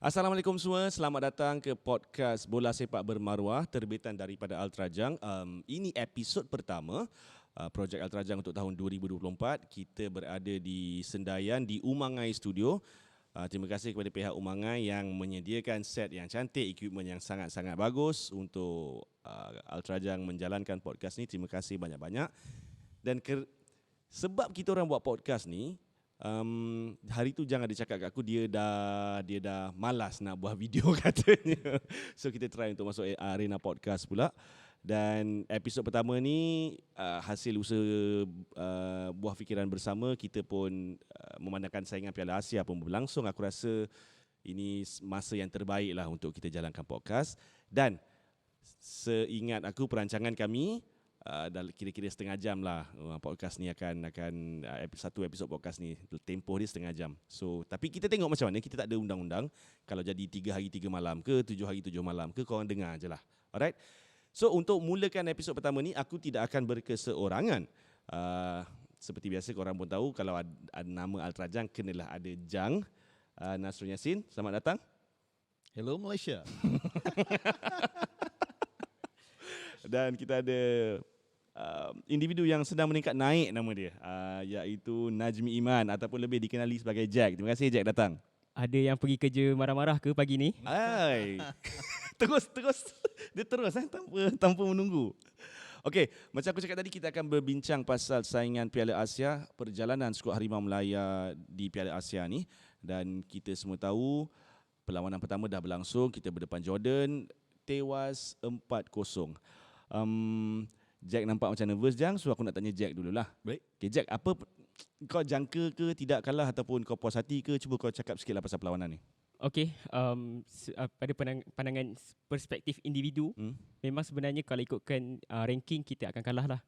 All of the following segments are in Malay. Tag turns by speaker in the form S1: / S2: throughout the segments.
S1: Assalamualaikum semua, selamat datang ke podcast Bola Sepak Bermaruah terbitan daripada Altrajang. Ini episod pertama projek Altrajang untuk tahun 2024. Kita berada di Sendayan di Umangai Studio. Terima kasih kepada pihak Umangai yang menyediakan set yang cantik, equipment yang sangat-sangat bagus untuk Altrajang menjalankan podcast ni. Terima kasih banyak-banyak. Dan sebab kita orang buat podcast ni, hari tu jangan dia cakap kat aku dia dah malas nak buat video katanya. So kita try untuk masuk arena podcast pula. Dan episod pertama ni hasil usaha buah fikiran bersama. Kita pun memandangkan saingan Piala Asia pun berlangsung. Aku rasa ini masa yang terbaik lah untuk kita jalankan podcast. Dan seingat aku perancangan kami kira-kira setengah jam lah podcast ni akan satu episod podcast ni tempoh dia setengah jam. So tapi kita tengok macam mana, kita tak ada undang-undang. Kalau jadi 3 hari 3 malam ke 7 hari 7 malam ke, korang dengar je lah. Alright. So untuk mulakan episod pertama ni, aku tidak akan berkeseorangan. Seperti biasa korang pun tahu, kalau ada nama Altrajang kenalah ada Jang Nasrul Yassin. Selamat datang.
S2: Hello Malaysia.
S1: Dan kita ada individu yang sedang meningkat naik nama dia, iaitu Najmi Iman ataupun lebih dikenali sebagai Jack. Terima kasih Jack datang.
S3: Ada yang pergi kerja marah-marah ke pagi ni?
S1: Hai. Terus dia terus tanpa menunggu. Okey, macam aku cakap tadi, kita akan berbincang pasal saingan Piala Asia, perjalanan skuad Harimau Melaya di Piala Asia ni. Dan kita semua tahu perlawanan pertama dah berlangsung, kita berdepan Jordan, tewas 4-0. Jack nampak macam nervous Jang, so aku nak tanya Jack dululah.
S2: Baik.
S1: Okay Jack, apa kau jangka ke tidak kalah ataupun kau puas hati ke? Cuba kau cakap sikitlah pasal perlawanan ni.
S3: Okey, pada pandangan perspektif individu, memang sebenarnya kalau ikutkan ranking kita akan kalah lah.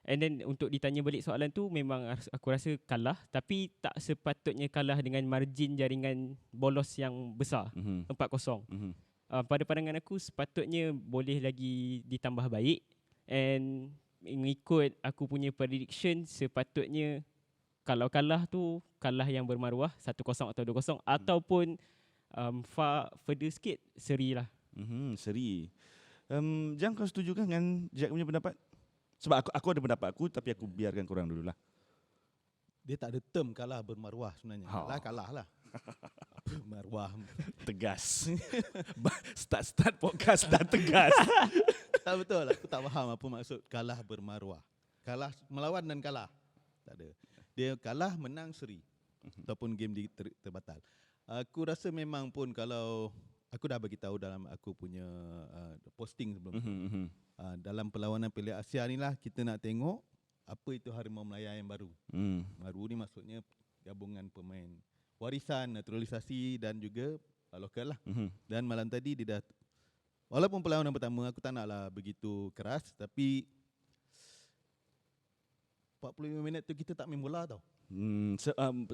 S3: And then untuk ditanya balik soalan tu, memang aku rasa kalah, tapi tak sepatutnya kalah dengan margin jaringan bolos yang besar, 4-0. Pada pandangan aku sepatutnya boleh lagi ditambah baik. And mengikut aku punya prediction, sepatutnya kalau kalah tu kalah yang bermaruah 1-0 atau 2-0 ataupun further sikit seri lah.
S1: Seri. Jang, kau setuju kan dengan Jack punya pendapat? Sebab aku ada pendapat aku, tapi aku biarkan korang dululah.
S2: Dia tak ada term kalah bermaruah sebenarnya. Kalah lah. Maruah.
S1: Tegas. Start podcast dah tegas.
S2: Tak betul, aku tak faham apa maksud kalah bermaruah. Kalah, melawan dan kalah. Tak ada. Dia kalah, menang, seri. Ataupun game terbatal. Aku rasa memang pun kalau aku dah bagi tahu dalam aku punya posting sebelum tu. Dalam perlawanan Piala Asia ni lah kita nak tengok apa itu Harimau Melaya yang baru. Baru ni maksudnya gabungan pemain warisan, naturalisasi dan juga lokal lah. Dan malam tadi dia dah, walaupun perlawanan pertama aku tak naklah begitu keras, tapi 45 minit tu kita tak main bola tau.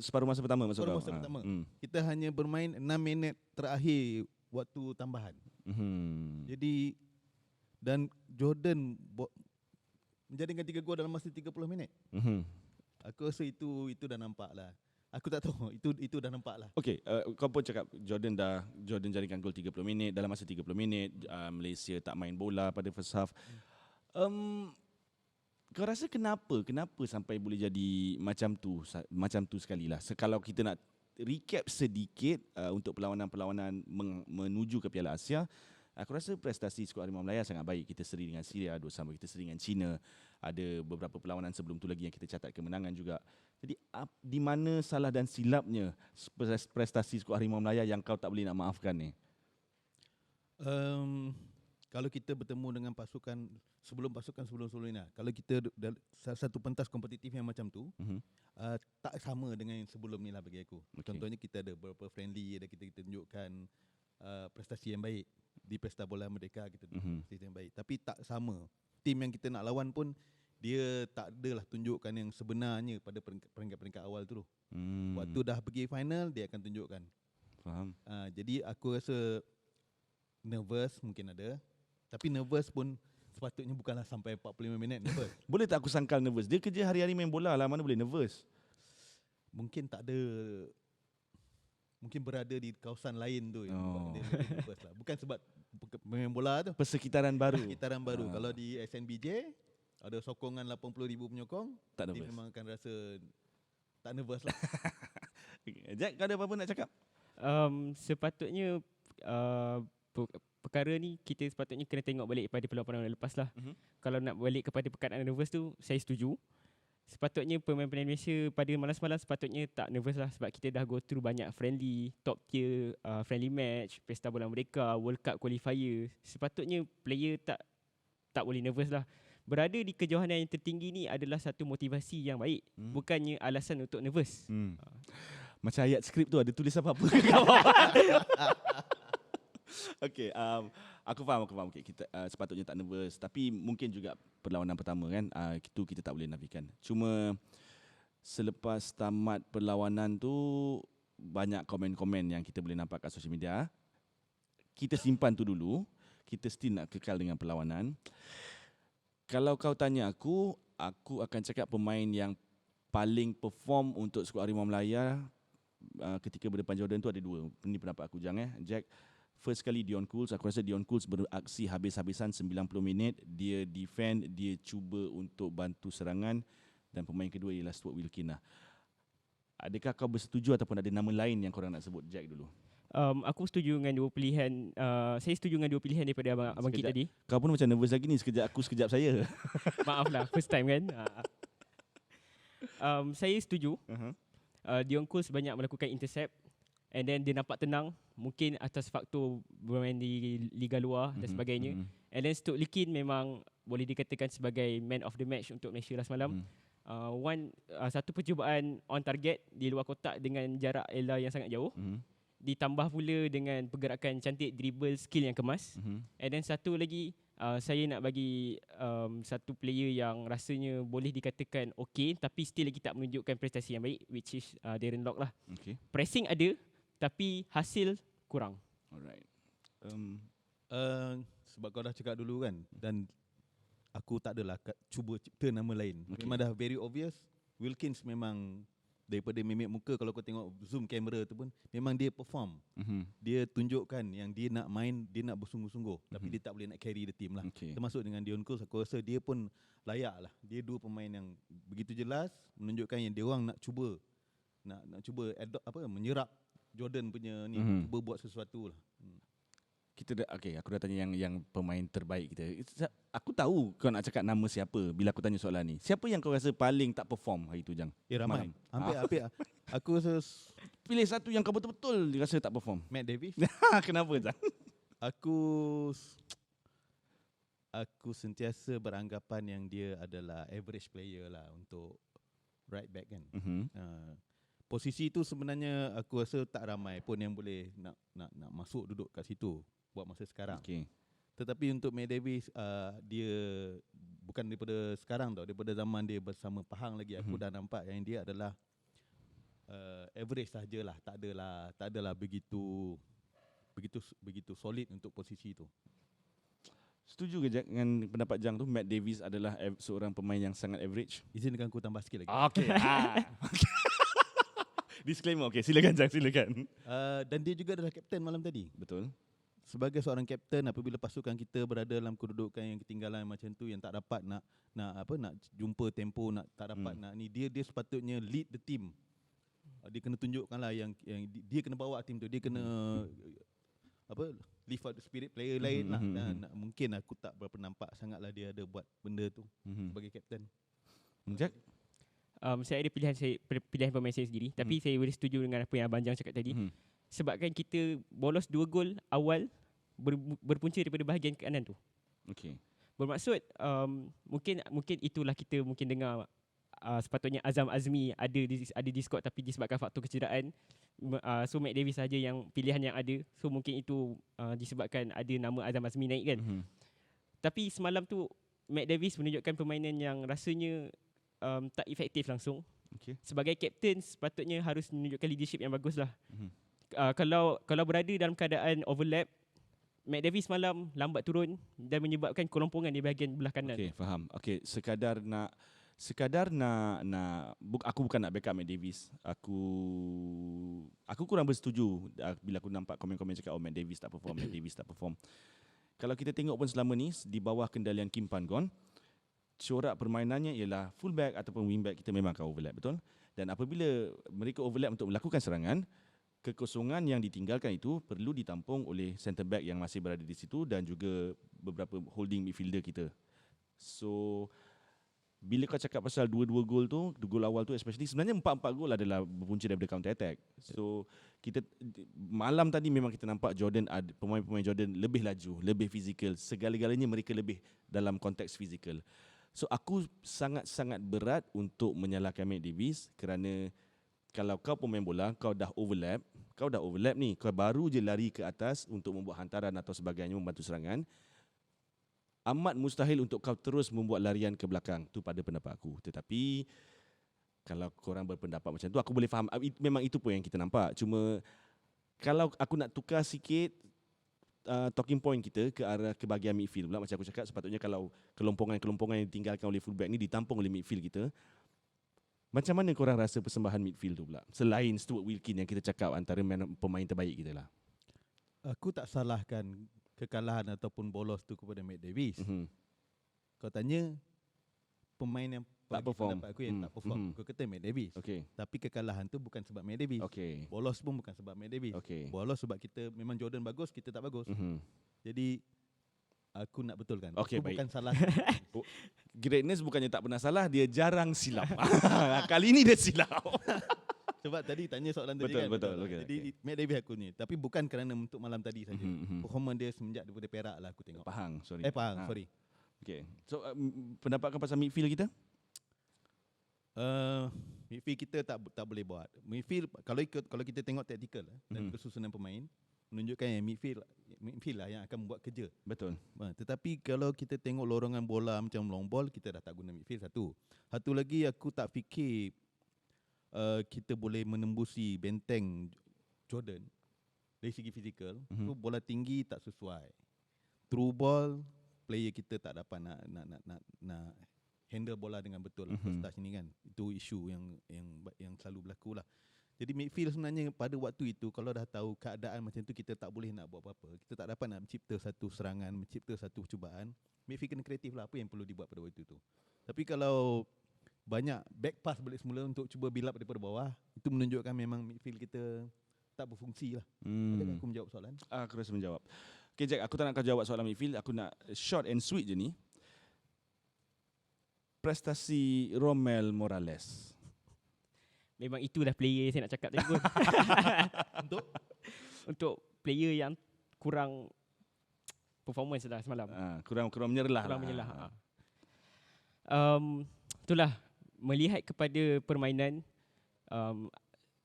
S1: Separuh masa pertama maksud kau?
S2: Separuh masa pertama. Kita hanya bermain 6 minit terakhir waktu tambahan. Jadi dan Jordan menjadikan 3 gol dalam masa 30 minit. Aku rasa itu dah nampak lah. Aku tak tahu, itu dah nampak lah.
S1: Okey, kau pun cakap Jordan jaringkan gol 30 minit. Dalam masa 30 minit Malaysia tak main bola pada first half. Kau rasa kenapa sampai boleh jadi macam tu sekali lah? Kalau kita nak recap sedikit untuk perlawanan-perlawanan menuju ke Piala Asia, aku rasa prestasi skuad Harimau Melaya sangat baik. Kita seri dengan Syria 2-2, kita seri dengan China. Ada beberapa perlawanan sebelum tu lagi yang kita catat kemenangan juga. Jadi di mana salah dan silapnya prestasi skuad Harimau Melaya yang kau tak boleh nak maafkan ni?
S2: Kalau kita bertemu dengan pasukan sebelum-sebelum ni, kalau kita satu pentas kompetitif yang macam tu, tak sama dengan yang sebelum ni lah bagi aku. Contohnya kita ada beberapa friendly, ada kita tunjukkan prestasi yang baik di Pesta Bola Merdeka, kita prestasi yang baik. Tapi tak sama. Tim yang kita nak lawan pun dia tak adalah tunjukkan yang sebenarnya pada peringkat-peringkat awal tu. Waktu dah pergi final dia akan tunjukkan.
S1: Faham.
S2: Jadi aku rasa nervous mungkin ada. Tapi nervous pun sepatutnya bukanlah sampai 45 minit nervous.
S1: Boleh tak aku sangkal nervous? Dia kerja hari-hari main bola lah, mana boleh nervous?
S2: Mungkin tak ada mungkin berada di kawasan lain tu yang buat
S1: Oh.
S2: dia lebih nervous lah. Bukan sebab main bola tu.
S1: Persekitaran baru.
S2: Sekitaran baru. Kalau di SNBJ ada sokongan 80,000 penyokong,
S1: Tak
S2: dia
S1: nervous.
S2: memang akan rasa tak nervous lah.
S1: Jack, kau ada apa-apa nak cakap?
S3: Sepatutnya perkara ni kita sepatutnya kena tengok balik pada peluang-peluang yang lepas lah. Kalau nak balik kepada perkataan nervous tu, saya setuju. Sepatutnya pemain-pemain Malaysia pada malam-malam sepatutnya tak nervous lah, sebab kita dah go through banyak friendly, top tier friendly match, Pesta Bola Merdeka, World Cup qualifier. Sepatutnya player tak boleh nervous lah. Berada di kejohanan yang tertinggi ni adalah satu motivasi yang baik, bukannya alasan untuk nervous.
S1: Macam ayat skrip tu ada tulis apa-apa ke kat bawah? Okay, aku faham. Okay, kita sepatutnya tak nervous, tapi mungkin juga perlawanan pertama kan, itu kita tak boleh nafikan. Cuma selepas tamat perlawanan tu banyak komen-komen yang kita boleh nampak kat social media. Kita simpan tu dulu. Kita still nak kekal dengan perlawanan. Kalau kau tanya aku akan cakap pemain yang paling perform untuk skuad Harimau Melaya ketika berdepan Jordan tu ada dua. Ini pendapat aku, Jack. First kali Dion Cools, aku rasa Dion Cools beraksi habis-habisan 90 minit. Dia defend, dia cuba untuk bantu serangan. Dan pemain kedua ialah Stuart Wilkin lah. Adakah kau bersetuju ataupun ada nama lain yang korang nak sebut? Jack dulu.
S3: Aku setuju dengan dua pilihan. Saya setuju dengan dua pilihan daripada abang Kit tadi.
S1: Kau pun macam nervous lagi ni, sekejap aku, sekejap saya.
S3: Maaf lah, first time kan. Saya setuju. Dion Cools banyak melakukan intercept, and then dia nampak tenang, mungkin atas faktor bermain di liga luar dan sebagainya. And then Stuart Wilkin memang boleh dikatakan sebagai man of the match untuk Malaysia last malam. Satu percubaan on target di luar kotak dengan jarak ela yang sangat jauh. Ditambah pula dengan pergerakan cantik, dribble, skill yang kemas. And then satu lagi, saya nak bagi satu player yang rasanya boleh dikatakan okey, tapi still lagi tak menunjukkan prestasi yang baik, which is Darren Lock lah.
S1: Okay.
S3: Pressing ada, tapi hasil kurang.
S1: Alright.
S2: Sebab kau dah cakap dulu kan, dan aku tak adalah cuba cipta nama lain. Memang dah very obvious. Wilkins memang daripada mimik muka, kalau kau tengok zoom kamera tu pun, memang dia perform. Dia tunjukkan yang dia nak main, dia nak bersungguh-sungguh, tapi dia tak boleh nak carry the team lah. Termasuk dengan Dion Cools, aku rasa dia pun layak lah. Dia dua pemain yang begitu jelas menunjukkan yang dia orang nak cuba menyerap Jordan punya ni, cuba buat sesuatu lah.
S1: Aku dah tanya yang pemain terbaik kita. Aku tahu kau nak cakap nama siapa bila aku tanya soalan ni. Siapa yang kau rasa paling tak perform hari tu, Jang?
S2: Ramai. Hampir. Aku rasa
S1: pilih satu yang kau betul-betul rasa tak perform.
S2: Matt Davis.
S1: Kenapa, Jang?
S2: Aku sentiasa beranggapan yang dia adalah average player lah untuk right back kan. Posisi tu sebenarnya aku rasa tak ramai pun yang boleh nak masuk duduk kat situ buat masa sekarang. Tetapi untuk Matt Davis, dia bukan daripada sekarang tau, daripada zaman dia bersama Pahang lagi, aku dah nampak yang dia adalah average sahajalah, tak adalah begitu solid untuk posisi tu.
S1: Setuju ke Jack dengan pendapat Jang tu? Matt Davis adalah seorang pemain yang sangat average.
S2: Izinkan aku tambah sikit lagi.
S1: Okay. Disclaimer. Okay, silakan Jang, silakan.
S2: Dan dia juga adalah kapten malam tadi.
S1: Betul.
S2: Sebagai seorang kapten, apabila pasukan kita berada dalam kedudukan yang ketinggalan macam tu, yang tak dapat nak jumpa tempo, tak dapat nak ni, dia sepatutnya lead the team. Dia kena tunjukkanlah yang dia kena bawa tim tu, dia kena lift up the spirit player lain lah. Dan mungkin aku tak berapa nampak sangatlah dia ada buat benda tu sebagai kapten.
S1: Jack?
S3: Saya ada pilihan pemain saya sendiri, tapi saya boleh setuju dengan apa yang Abang Jang cakap tadi. Sebabkan kita bolos 2 gol awal berpunca daripada bahagian kanan tu.
S1: Okay.
S3: Bermaksud mungkin itulah kita mungkin dengar sepatutnya Azam Azmi ada di squad, tapi disebabkan faktor kecederaan, so Matt Davis saja yang pilihan yang ada. So mungkin itu disebabkan ada nama Azam Azmi naik kan. Tapi semalam tu Matt Davis menunjukkan permainan yang rasanya tak efektif langsung. Sebagai kapten sepatutnya harus menunjukkan leadership yang bagus lah. Kalau berada dalam keadaan overlap, Matt Davis malam lambat turun dan menyebabkan kelompongan di bahagian belah kanan.
S1: Okay, faham. Okay, sekadar nak sekadar aku bukan nak backup Matt Davis. Aku kurang bersetuju bila aku nampak komen-komen cakap Matt Davis tak perform, Matt Davis tak perform. Kalau kita tengok pun selama ni di bawah kendalian Kim Pan-gon, corak permainannya ialah fullback ataupun wingback kita memang akan overlap, betul? Dan apabila mereka overlap untuk melakukan serangan, kekosongan yang ditinggalkan itu perlu ditampung oleh centre back yang masih berada di situ dan juga beberapa holding midfielder kita. So bila kau cakap pasal 2-2 gol tu, gol awal tu especially, sebenarnya 4-4 gol adalah berpunca daripada counter attack. So kita malam tadi memang kita nampak Jordan, pemain-pemain Jordan lebih laju, lebih fizikal, segala-galanya mereka lebih dalam konteks fizikal. So aku sangat-sangat berat untuk menyalahkan Matt Davis kerana kalau kau pemain bola, kau dah overlap ni, kau baru je lari ke atas untuk membuat hantaran atau sebagainya, membantu serangan. Amat mustahil untuk kau terus membuat larian ke belakang. Tu pada pendapat aku. Tetapi kalau korang berpendapat macam tu, aku boleh faham. Memang itu pun yang kita nampak. Cuma kalau aku nak tukar sikit talking point kita ke arah ke bahagian midfield pula, macam aku cakap, sepatutnya kalau kelompongan yang ditinggalkan oleh fullback ni ditampung oleh midfield kita. Macam mana korang rasa persembahan midfield tu pula? Selain Stuart Wilkin yang kita cakap antara pemain terbaik kita lah.
S2: Aku tak salahkan kekalahan ataupun bolos tu kepada Matt Davis. Kau tanya pemain yang
S1: tak perform,
S2: pendapat aku yang tak perform, kau kata Matt Davis. Tapi kekalahan tu bukan sebab Matt Davis. Bolos pun bukan sebab Matt Davis. Bolos sebab kita memang Jordan bagus, kita tak bagus. Jadi aku nak betulkan. Aku
S1: baik.
S2: bukan salah.
S1: Greatness bukannya tak pernah salah, dia jarang silap. Kali ni dia silap.
S2: Sebab tadi tanya soalan tadi kan.
S1: Betul.
S2: Jadi Matt Davis aku ni. Tapi bukan kerana untuk malam tadi saja. Performance dia semenjak daripada Perak lah aku tengok.
S1: Pahang, sorry.
S2: Sorry.
S1: Okay. So pendapat kau pasal midfield kita?
S2: Midfield kita tak boleh buat. Midfield kalau kita tengok taktikal dan kesusunan pemain, menunjukkan yang midfield lah yang akan membuat kerja.
S1: Betul.
S2: Tetapi kalau kita tengok lorongan bola macam long ball, kita dah tak guna midfield satu. Satu lagi aku tak fikir kita boleh menembusi benteng Jordan dari segi fizikal. Tu bola tinggi tak sesuai. Through ball player kita tak dapat nak handle bola dengan betul lah. First touch ni kan. Itu isu yang selalu berlaku lah. Jadi midfield sebenarnya pada waktu itu kalau dah tahu keadaan macam tu, kita tak boleh nak buat apa-apa. Kita tak dapat nak mencipta satu serangan, mencipta satu cubaan. Midfield kena kreatif lah apa yang perlu dibuat pada waktu itu. Tapi kalau banyak back pass balik semula untuk cuba build up daripada bawah, itu menunjukkan memang midfield kita tak berfungsi lah. Adakah aku menjawab soalan?
S1: Aku rasa menjawab. Okay Jack, aku tak nak kau jawab soalan midfield. Aku nak short and sweet je ni. Prestasi Romel Morales.
S3: Memang itulah player saya nak cakap tadi pun. Untuk player yang kurang performance lah semalam.
S1: Kurang menyerlah.
S3: Kurang menyerlah. Itulah, melihat kepada permainan,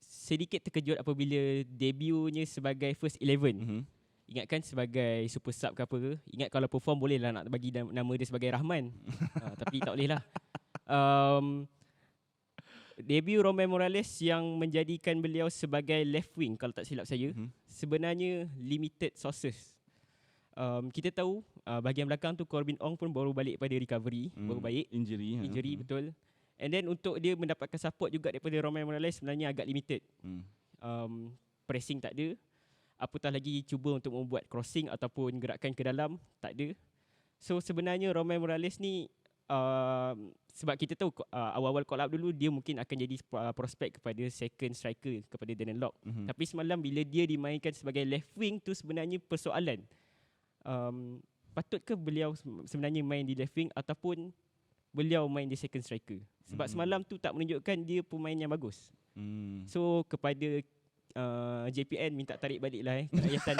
S3: sedikit terkejut apabila debutnya sebagai first 11. Ingatkan sebagai super sub ke apa ke. Ingat kalau perform boleh lah nak bagi nama dia sebagai Rahman. Tapi tak boleh lah. Debut Romel Morales yang menjadikan beliau sebagai left wing kalau tak silap saya, sebenarnya limited sources. Kita tahu bahagian belakang tu Corbin Ong pun baru balik pada recovery, baru baik. Injury betul. And then untuk dia mendapatkan support juga daripada Romel Morales sebenarnya agak limited. Pressing tak ada. Apatah lagi cuba untuk membuat crossing ataupun gerakan ke dalam, tak ada. So sebenarnya Romel Morales ni sebab kita tahu awal-awal call up dulu dia mungkin akan jadi prospek kepada second striker kepada Darren Lock. Tapi semalam bila dia dimainkan sebagai left wing tu sebenarnya persoalan. Patutkah beliau sebenarnya main di left wing ataupun beliau main di second striker? Sebab semalam tu tak menunjukkan dia pemain yang bagus. So kepada JPN minta tarik balik lah ayatan.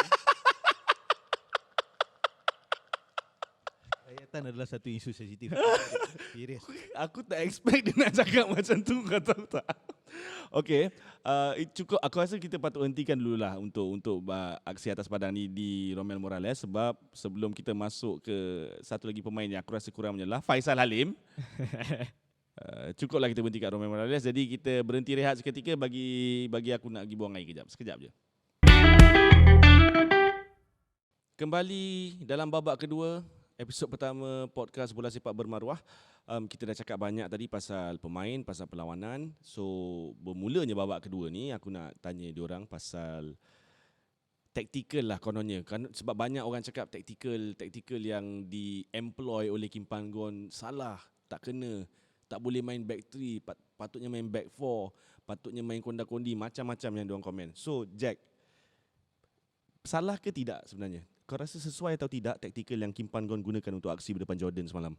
S2: Ayatan adalah satu isu sensitif. Serius.
S1: Aku tak expect dia nak cakap macam tu, kau tahu tak? Okay, cukup. Aku rasa kita patut hentikan dulu lah untuk aksi atas padang ni di Romel Morales, sebab sebelum kita masuk ke satu lagi pemain yang aku rasa kurang menyelah, Faisal Halim. Cukuplah kita berhenti kat Romel Morales. Jadi kita berhenti rehat seketika bagi aku nak pergi buang air sekejap je. Kembali dalam babak kedua episod pertama podcast Bola Sepak Bermaruah. Kita dah cakap banyak tadi pasal pemain, pasal perlawanan. So bermulanya babak kedua ni aku nak tanya diorang pasal taktikal lah kononnya. Kan sebab banyak orang cakap taktikal yang di-employ oleh Kim Pan-gon salah, tak kena. Tak boleh main back 3, patutnya main back 4, patutnya main konda-kondi, macam-macam yang diorang komen. So Jack, salah ke tidak sebenarnya? Kau rasa sesuai atau tidak taktikal yang Kim Pan-gon gunakan untuk aksi berdepan Jordan semalam?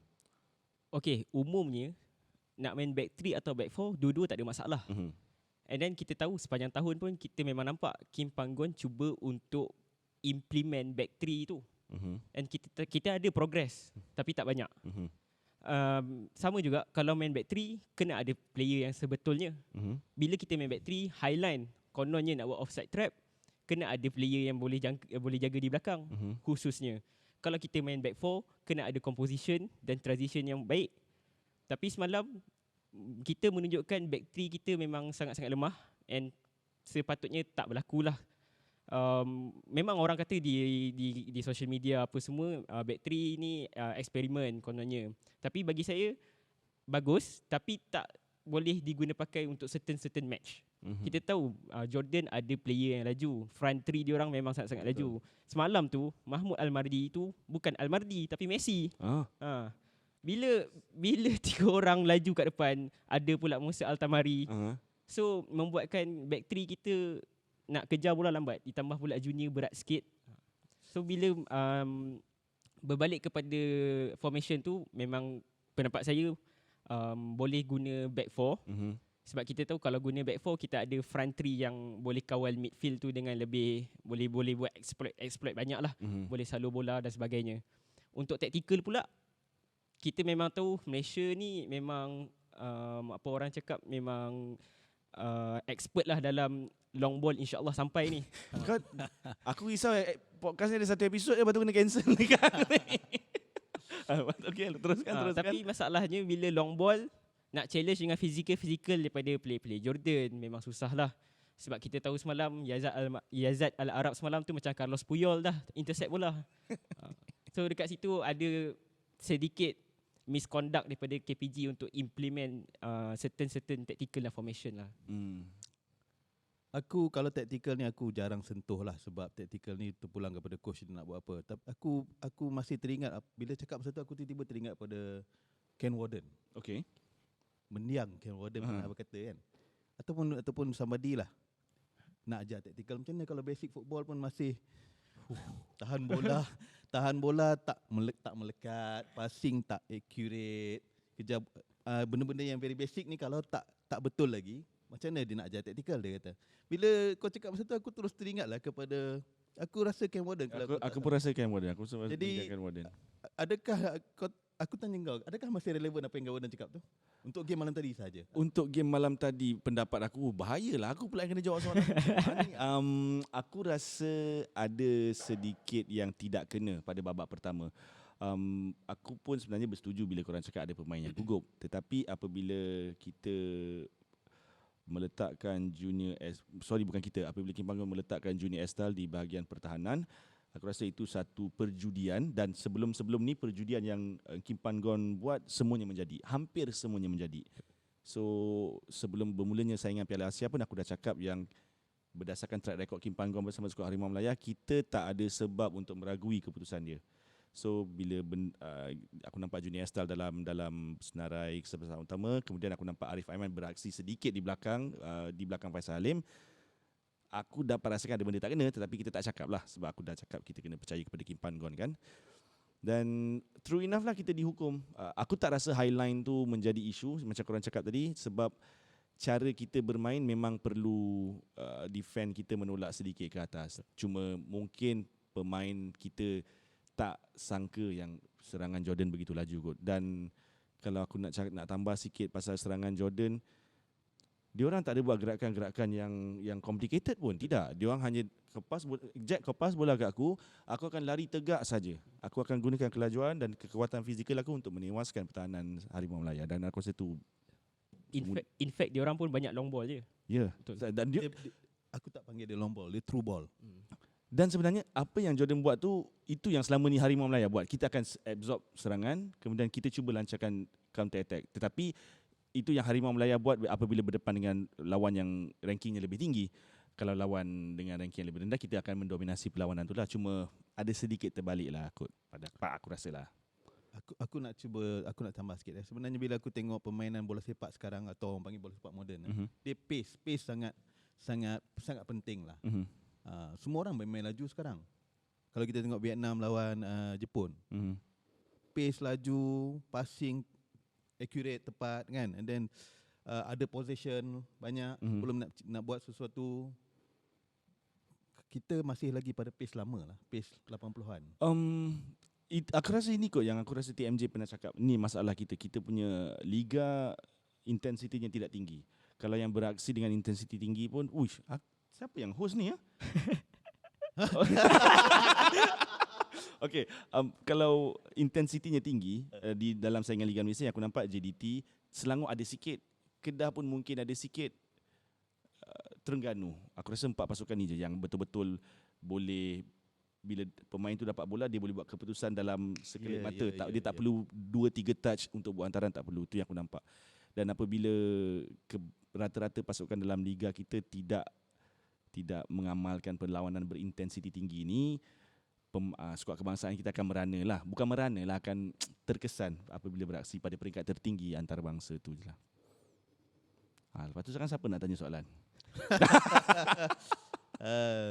S3: Okay, umumnya nak main back 3 atau back 4, dua-dua tak ada masalah. And then kita tahu sepanjang tahun pun kita memang nampak Kim Pan-gon cuba untuk implement back 3 tu. And kita ada progress tapi tak banyak. Sama juga kalau main back 3 kena ada player yang sebetulnya. Bila kita main back 3 highline, kononnya nak buat offside trap, kena ada player yang boleh jaga di belakang. Khususnya kalau kita main back 4 kena ada composition dan transition yang baik. Tapi semalam kita menunjukkan back 3 kita memang sangat-sangat lemah and sepatutnya tak berlaku lah. Memang orang kata di social media apa semua back 3 ni eksperimen kononnya. Tapi bagi saya bagus tapi tak boleh diguna pakai untuk certain match. Kita tahu Jordan ada player yang laju. Front 3 dia orang memang sangat-sangat laju. Semalam tu Mahmud Al-Mardi tu bukan Al-Mardi tapi Messi. Bila 3 orang laju kat depan, ada pula Musa Al-Tamari. So membuatkan back 3 kita nak kejar bola lambat, ditambah pula junior berat sikit. So bila berbalik kepada formation tu, memang pendapat saya boleh guna back 4. Sebab kita tahu kalau guna back 4 kita ada front 3 yang boleh kawal midfield tu dengan lebih boleh buat exploit banyak lah. Boleh salur bola dan sebagainya. Untuk tactical pula, kita memang tahu Malaysia ni memang apa orang cakap memang expert lah dalam long ball, insyaAllah sampai ni.
S1: Aku risau podcast ni ada satu episod je, lepas tu kena cancel ni kan. Okay, teruskan.
S3: Tapi masalahnya bila long ball nak challenge dengan fizikal daripada play Jordan memang susah lah. Sebab kita tahu semalam Yazad Al-Arab semalam tu macam Carlos Puyol dah intercept bola. So dekat situ ada sedikit misconduct daripada KPG untuk implement certain tactical formation lah.
S2: Aku kalau tactical ni aku jarang sentuh lah sebab tactical ni terpulang kepada coach dia nak buat apa. Tapi aku masih teringat bila cakap pasal tu aku tiba-tiba teringat pada Ken Warden.
S1: Okay.
S2: Mendiang Ken Warden pernah berkata kan. Ataupun somebody lah nak ajar tactical macam ni. Kalau basic football pun masih tahan bola tak melekat, passing tak accurate, kejar benda-benda yang very basic ni kalau tak betul lagi, macam mana dia nak ajar tactical, dia kata. Bila kau cakap masa tu aku terus teringatlah kepada aku rasa Ken Warden.
S1: Aku pun rasa Ken Warden.
S2: Jadi
S1: Ken Warden.
S2: Adakah aku tanya kau, adakah masih relevan apa yang Ken Warden cakap tu? Untuk game malam tadi saja.
S1: Untuk game malam tadi, pendapat aku bahayalah. Aku pula yang kena jawab soalan. Aku rasa ada sedikit yang tidak kena pada babak pertama. Aku pun sebenarnya bersetuju bila korang cakap ada pemain yang gugup. Tetapi apabila kita meletakkan apabila Kim Pan-gon meletakkan Junior Estal di bahagian pertahanan, aku rasa itu satu perjudian, dan sebelum-sebelum ni perjudian yang Kim Pan-gon buat hampir semuanya menjadi. So sebelum bermulanya saingan Piala Asia pun aku dah cakap yang berdasarkan track record Kim Pan-gon bersama skuad Harimau Melaya, kita tak ada sebab untuk meragui keputusan dia. So bila aku nampak Junior Estal dalam senarai kesempatan utama, kemudian aku nampak Arif Aiman beraksi sedikit di belakang Faisal Halim, aku dapat rasakan ada benda tak kena, tetapi kita tak cakap lah sebab aku dah cakap kita kena percaya kepada Kim Pan-gon kan. Dan true enough lah kita dihukum. Aku tak rasa highline tu menjadi isu macam korang cakap tadi, sebab cara kita bermain memang perlu defend kita menolak sedikit ke atas. Cuma mungkin pemain kita tak sangka yang serangan Jordan begitu laju kot. Dan kalau aku nak tambah sikit pasal serangan Jordan, diorang tak ada buat gerakan-gerakan yang complicated pun. Tidak. Diorang hanya kepas bola kat aku akan lari tegak saja. Aku akan gunakan kelajuan dan kekuatan fizikal aku untuk menewaskan pertahanan Harimau Melaya. Dan aku rasa tu
S3: in fact diorang pun banyak long ball je.
S1: Ya.
S3: Betul.
S1: Dan
S2: aku tak panggil dia long ball, dia true ball.
S1: Dan sebenarnya apa yang Jordan buat tu, itu yang selama ni Harimau Melaya buat. Kita akan absorb serangan, kemudian kita cuba lancarkan counter attack. Tetapi itu yang Harimau Melaya buat apabila berdepan dengan lawan yang rankingnya lebih tinggi. Kalau lawan dengan ranking yang lebih rendah, kita akan mendominasi perlawanan tu lah. Cuma ada sedikit terbalik lah kot pada aku rasa lah.
S2: Aku nak tambah sikit. Sebenarnya bila aku tengok permainan bola sepak sekarang atau orang panggil bola sepak moden, dia pace sangat penting lah. Semua orang main laju sekarang. Kalau kita tengok Vietnam lawan Jepun, pace laju, passing accurate, tepat kan, and then ada possession banyak, belum nak buat sesuatu. Kita masih lagi pada pace lama lah, pace 80-an.
S1: Aku rasa ini kot yang aku rasa TMJ pernah cakap. Ni masalah kita punya liga intensitinya tidak tinggi. Kalau yang beraksi dengan intensiti tinggi pun, siapa yang host ni ya? Okay, kalau intensitinya tinggi di dalam saingan Liga Malaysia, yang aku nampak JDT, Selangor ada sikit, Kedah pun mungkin ada sikit, Terengganu. Aku rasa 4 pasukan ni je yang betul-betul boleh, bila pemain tu dapat bola, dia boleh buat keputusan dalam sekelip mata. Dia tak perlu 2-3 touch untuk buat hantaran, tak perlu. Itu yang aku nampak. Dan apabila rata-rata pasukan dalam liga kita tidak mengamalkan perlawanan berintensiti tinggi ni, skuad kebangsaan kita akan merana lah. Bukan merana lah, akan terkesan apabila beraksi pada peringkat tertinggi antarabangsa tu je lah. Lepas tu sekarang siapa nak tanya soalan?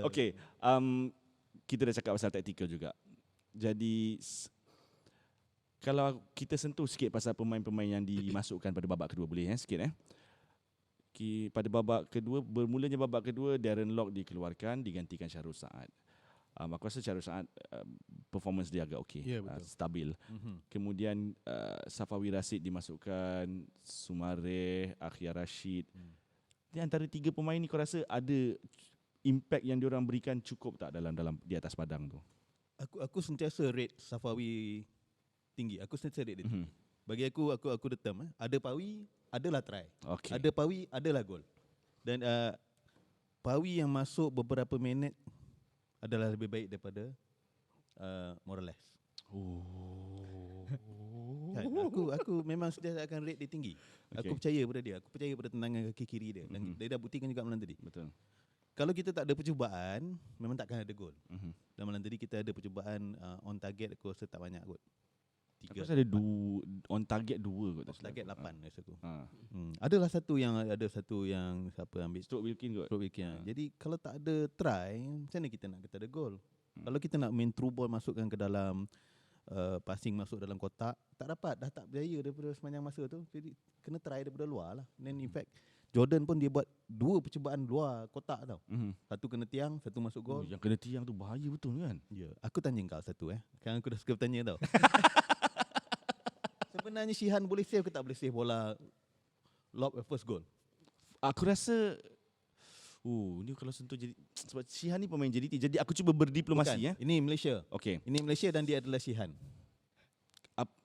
S1: Okay, kita dah cakap pasal taktikal juga. Jadi kalau kita sentuh sikit pasal pemain-pemain yang dimasukkan pada babak kedua, boleh sikit pada babak kedua, bermulanya babak kedua, Darren Lock dikeluarkan, digantikan Syahrul Saad. Aku rasa Syahrul Saad performance dia agak okey, stabil. Kemudian Safawi Rashid dimasukkan, Sumareh, Akhil Rashid. Di antara 3 pemain ni, kau rasa ada impact yang diorang berikan cukup tak dalam di atas padang tu?
S2: Aku sentiasa rate Safawi tinggi. Aku sentiasa rate dia tinggi. Bagi aku the term, ada Pawi, adalah try.
S1: Okay.
S2: Ada Pawi, adalah gol. Dan Pawi yang masuk beberapa minit adalah lebih baik daripada Morales. Kan? Aku memang sentiasa akan rate dia tinggi. Aku percaya pada dia. Aku percaya pada tendangan kaki kiri dia. Dan dia dah buktikan juga malam tadi.
S1: Betul.
S2: Kalau kita tak ada percubaan, memang takkan ada gol. Dan malam tadi kita ada percubaan on target, aku rasa tak banyak kot.
S1: Aku rasa ada on target 2 kot.
S2: On target 8 rasa aku. Ada satu yang siapa ambil,
S1: Stroke Wilkin kot.
S2: Jadi kalau tak ada try, macam mana kita nak kata ada gol? Kalau kita nak main through ball, masukkan ke dalam passing, masuk dalam kotak, tak dapat, dah tak berjaya daripada sepanjang masa tu. Jadi kena try daripada luar lah. Then in fact Jordan pun dia buat 2 percubaan luar kotak tau. Satu kena tiang, satu masuk gol.
S1: Yang kena tiang tu bahaya betul kan?
S2: Ya, aku tanya kau satu Kan aku dah suka bertanya tau. Sebenarnya Shihan boleh save ke tak boleh save bola lob first goal?
S1: Aku rasa ni kalau sentuh jadi, sebab Shihan ni pemain JDT, jadi aku cuba berdiplomasi.
S2: Ini Malaysia.
S1: Okay.
S2: Ini Malaysia dan dia adalah Shihan.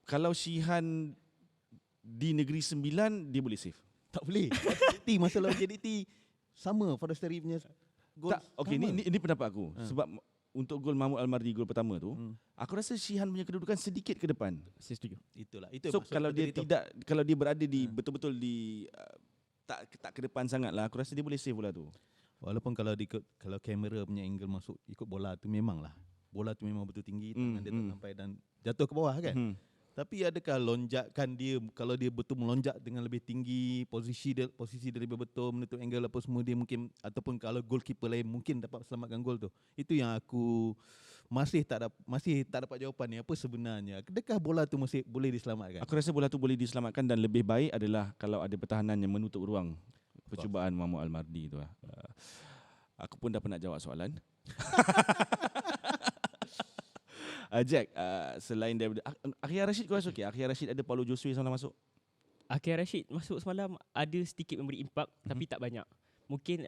S1: Kalau Shihan di Negeri Sembilan, dia boleh save?
S2: Tak boleh. JDT, masalah JDT sama Forestry punya gol.
S1: Okay, ini pendapat aku. Sebab untuk gol Mahmud Almardi, gol pertama tu, aku rasa Shihan punya kedudukan sedikit ke depan.
S3: Saya setuju.
S2: Itulah. Itu
S1: So kalau dia berada di betul-betul di tak ke depan sangat lah, aku rasa dia boleh save bola tu.
S2: Walaupun kalau kamera punya angle masuk ikut bola tu, memanglah bola tu memang betul tinggi, tangan dia tak sampai dan jatuh ke bawah kan. Tapi adakah lonjakan dia, kalau dia betul melonjak dengan lebih tinggi, posisi dia lebih betul, menutup angle apa semua, dia mungkin, ataupun kalau goalkeeper lain mungkin dapat selamatkan gol tu. Itu yang aku masih tak dapat jawapan ni. Apa sebenarnya? Adakah bola tu masih boleh diselamatkan?
S1: Aku rasa bola tu boleh diselamatkan, dan lebih baik adalah kalau ada pertahanan yang menutup ruang percubaan Mahmud Almardi tu lah. Aku pun dah pernah jawab soalan. Jack, selain daripada Akhil Rashid, kau rasa okey? Akhil Rashid ada Paulo Josue semalam masuk?
S3: Akhil Rashid masuk semalam ada sedikit memberi impak, tapi tak banyak. Mungkin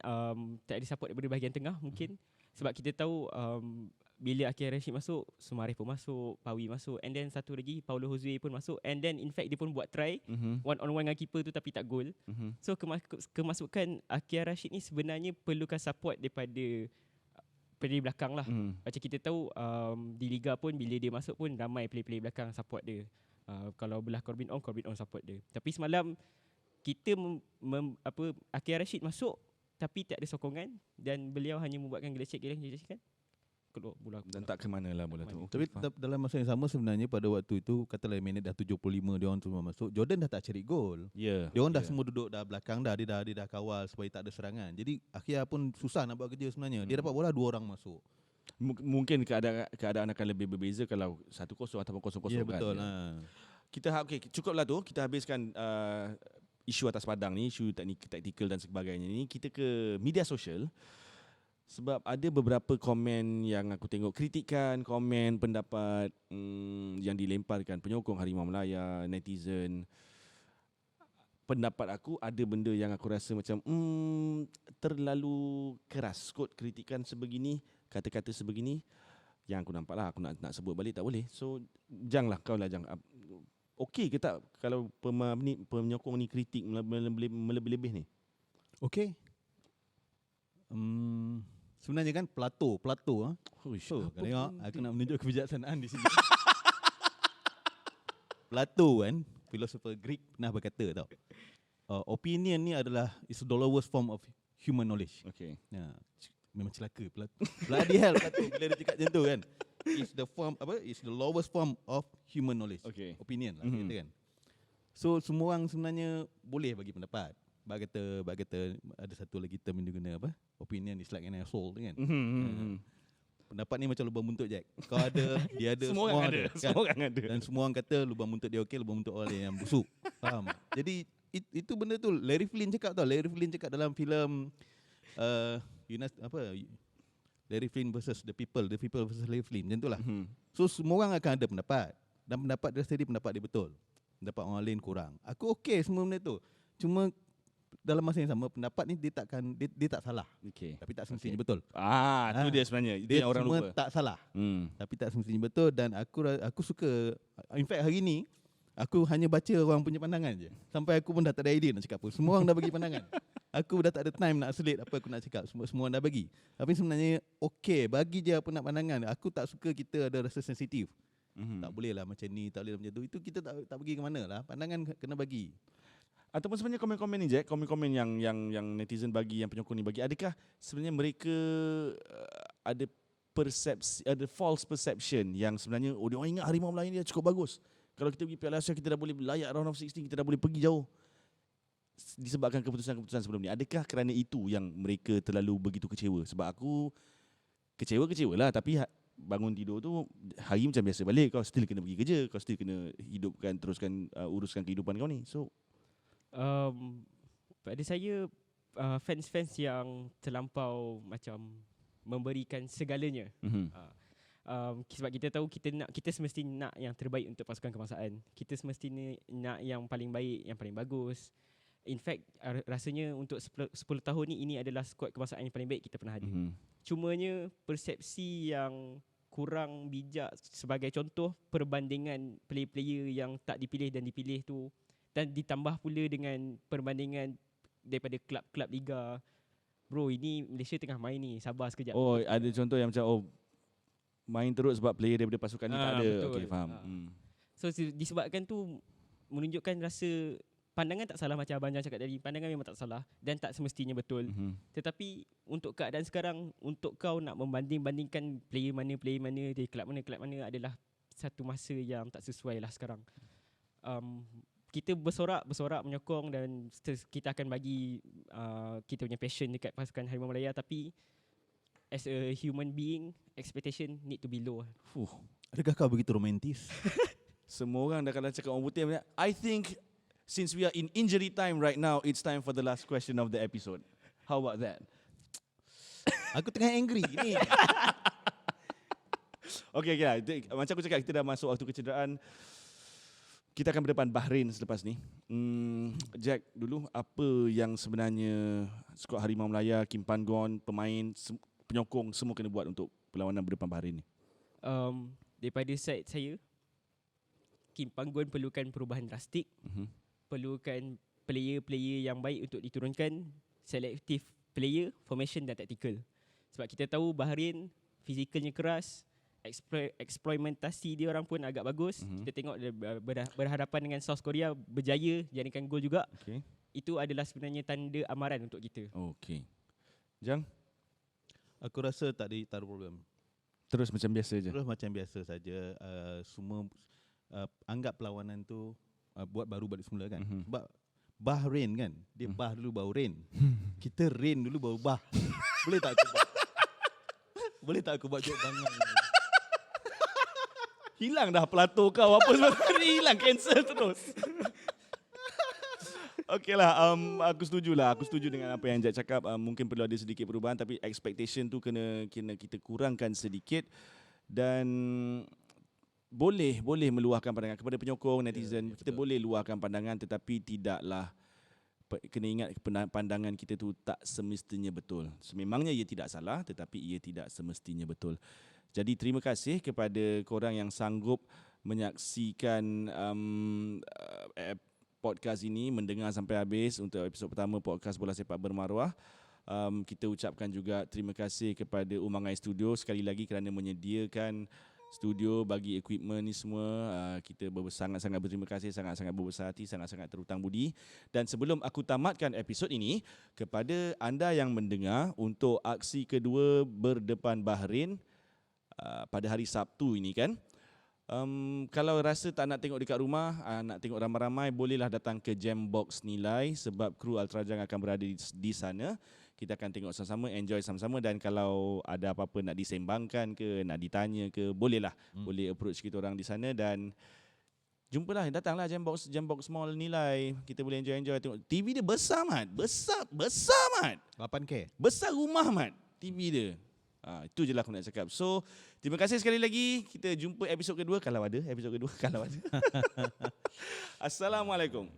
S3: tak ada support daripada bahagian tengah mungkin. Sebab kita tahu bila Akhil Rashid masuk, Sumareh pun masuk, Pawi masuk, and then satu lagi Paulo Josue pun masuk, and then in fact dia pun buat try one on one dengan keeper tu tapi tak gol. So kemasukan Akhil Rashid ni sebenarnya perlukan support daripada player belakang lah. Macam kita tahu di Liga pun bila dia masuk pun ramai player-player belakang support dia. Kalau belah Corbin On support dia. Tapi semalam kita Akhil Rashid masuk tapi tak ada sokongan dan beliau hanya membuatkan gelecek-gelecek kan. Keluar bola
S1: Dan tak ke mana lah bola tu.
S2: Tapi dalam masa yang sama sebenarnya pada waktu itu katalah minit dah 75 dia orang semua masuk, Jordan dah tak cari gol.
S1: Ya.
S2: Dia orang dah semua duduk dah belakang dah, dia dah kawal supaya tak ada serangan. Jadi Akhil pun susah nak buat kerja sebenarnya. Dia dapat bola 2 orang masuk.
S1: Mungkin keadaan akan lebih berbeza kalau 1-0 ataupun 0-0
S2: Ya,
S1: kan.
S2: betul.
S1: Kita cukuplah tu. Kita habiskan isu atas padang ni, isu taktikal dan sebagainya ni. Kita ke media sosial. Sebab ada beberapa komen yang aku tengok, kritikan, komen, pendapat yang dilemparkan penyokong Harimau Melaya, netizen. Pendapat aku ada benda yang aku rasa macam terlalu keras kot kritikan sebegini, kata-kata sebegini. Yang aku nampak lah, aku nak sebut balik tak boleh. So janganlah kau lah jangan. Okey ke tak kalau penyokong ni kritik melebih-lebih ni?
S2: Okey. Sebenarnya kan Plato
S1: Huish,
S2: kau tengok aku nak menunjuk kebijaksanaan di sini. Plato kan, filosofer Greek pernah berkata tau. Opinion ni adalah is the lowest form of human knowledge.
S1: Okay.
S2: Memang celaka Plato. Bloody hell Plato bila dia cakap macam tu kan. Is the lowest form of human knowledge.
S1: Okay.
S2: Opinion lah kita kan. So semua orang sebenarnya boleh bagi pendapat. Bak kata ada satu lagi term yang dia guna apa? Opinion is like an asshole kan. Pendapat ni macam lubang buntut Jack. Kau ada, dia ada,
S1: Semua orang ada.
S2: kan?
S1: Semua orang ada.
S2: Dan semua orang kata lubang buntut dia okey, lubang buntut orang lain yang busuk. Faham? Jadi itu benda tu Larry Flynn cakap tau. Larry Flynn cakap dalam filem Larry Flynn versus The People versus Larry Flynn, macam itulah. So semua orang akan ada pendapat. Dan pendapat dia sendiri pendapat dia betul. Pendapat orang lain kurang. Aku okey semua benda tu. Cuma dalam masa yang sama pendapat ni dia tak salah.
S1: Okay.
S2: Tapi tak semestinya betul.
S1: Tu dia sebenarnya. Itu
S2: Dia
S1: yang orang
S2: semua
S1: lupa.
S2: tak salah. Tapi tak semestinya betul dan aku suka, in fact hari ni aku hanya baca orang punya pandangan je. Sampai aku pun dah tak ada idea nak cakap apa. Semua orang dah bagi pandangan. Aku dah tak ada time nak selit apa aku nak cakap. Semua orang dah bagi. Tapi sebenarnya okey, bagi je apa nak pandangan. Aku tak suka kita ada rasa sensitif. Tak boleh lah macam ni, tak boleh lah macam tu. Itu kita tak pergi ke mana lah. Pandangan kena bagi.
S1: Ataupun sebenarnya komen-komen ni Jack, komen-komen yang netizen bagi, yang penyokong ni bagi, adakah sebenarnya mereka ada false perception yang sebenarnya dia orang ingat Harimau Melayu ni cukup bagus. Kalau kita pergi Piala Asia kita dah boleh layak round of 16, kita dah boleh pergi jauh. Disebabkan keputusan-keputusan sebelum ni. Adakah kerana itu yang mereka terlalu begitu kecewa? Sebab aku kecewa lah, tapi bangun tidur tu hari macam biasa balik. Kau still kena pergi kerja, kau still kena hidupkan, teruskan uruskan kehidupan kau ni. So
S3: pada saya fans-fans yang terlampau macam memberikan segalanya. Sebab kita tahu kita semestinya nak yang terbaik untuk pasukan kebangsaan. Kita semestinya nak yang paling baik, yang paling bagus. In fact rasanya untuk 10 tahun ni ini adalah skuad kebangsaan yang paling baik kita pernah ada. Cumanya persepsi yang kurang bijak, sebagai contoh perbandingan player-player yang tak dipilih dan dipilih tu, dan ditambah pula dengan perbandingan daripada klub-klub liga. Bro, ini Malaysia tengah main ni, sabar sekejap.
S1: Oh, ada contoh yang macam main teruk sebab player daripada pasukan ni tak ada.
S3: Betul.
S1: Okey, faham.
S3: So disebabkan tu menunjukkan rasa pandangan tak salah macam Abang Jan cakap tadi. Pandangan memang tak salah dan tak semestinya betul. Tetapi untuk keadaan sekarang, untuk kau nak membanding-bandingkan player mana dari kelab mana adalah satu masa yang tak sesuai lah sekarang. Kita bersorak menyokong dan kita akan bagi kita punya passion dekat pasukan Harimau Melaya, tapi as a human being, expectation need to be low.
S2: Adakah kau begitu romantis?
S1: Semua orang dah kalau cakap orang putih, I think since we are in injury time right now, it's time for the last question of the episode. How about that?
S2: Aku tengah angry ni.
S1: Okay lah. Macam aku cakap, kita dah masuk waktu kecederaan. Kita akan berdepan Bahrain selepas ni. Jack, dulu apa yang sebenarnya skuad Harimau Melaya, Kim Pan-gon, pemain, penyokong semua kena buat untuk perlawanan berdepan Bahrain ni?
S3: Daripada side saya, Kim Pan-gon perlukan perubahan drastik. Perlukan player-player yang baik untuk diturunkan, selective player, formation dan tactical. Sebab kita tahu Bahrain fizikalnya keras, eksploitasi dia orang pun agak bagus. Kita tengok dia berhadapan dengan South Korea, berjaya jadikan gol juga.
S1: Okay.
S3: Itu adalah sebenarnya tanda amaran untuk kita.
S1: Okay. Jang?
S2: Aku rasa tak ada problem.
S1: Terus macam biasa je.
S2: Terus macam biasa saja. Semua anggap perlawanan tu buat baru balik semula kan. Sebab Bahrain kan, dia bah dulu baru rain. Kita rain dulu baru bah. Boleh tak aku buat? Boleh tak aku buat joke bangang?
S1: Hilang dah Plato kau apa sebab hilang, cancel terus. Okeylah, aku setuju dengan apa yang Jack cakap. Mungkin perlu ada sedikit perubahan, tapi expectation tu kena kita kurangkan sedikit. Dan boleh meluahkan pandangan kepada penyokong, netizen. Kita boleh luahkan pandangan, tetapi tidaklah kena ingat pandangan kita tu tak semestinya betul. Sememangnya ia tidak salah, tetapi ia tidak semestinya betul. Jadi terima kasih kepada korang yang sanggup menyaksikan podcast ini, mendengar sampai habis untuk episod pertama podcast Bola Sepak Bermaruah. Kita ucapkan juga terima kasih kepada Umangai Studio sekali lagi kerana menyediakan studio bagi equipment ni semua. Kita sangat-sangat berterima kasih, sangat-sangat berbesar hati, sangat-sangat terhutang budi. Dan sebelum aku tamatkan episod ini, kepada anda yang mendengar, untuk aksi kedua berdepan Bahrain pada hari Sabtu ini kan, kalau rasa tak nak tengok dekat rumah, nak tengok ramai-ramai, bolehlah datang ke Jambox Nilai sebab kru Ultrajang akan berada di sana. Kita akan tengok sama-sama, enjoy sama-sama, dan kalau ada apa-apa nak disembangkan ke, nak ditanya ke, bolehlah. Boleh approach kita orang di sana dan jumpalah, datanglah Jambox Mall Nilai. Kita boleh enjoy tengok. TV dia besar mat. Besar mat.
S2: 8K.
S1: Besar rumah mat TV dia. Itu je lah aku nak cakap. So, terima kasih sekali lagi. Kita jumpa episod kedua kalau ada. Assalamualaikum.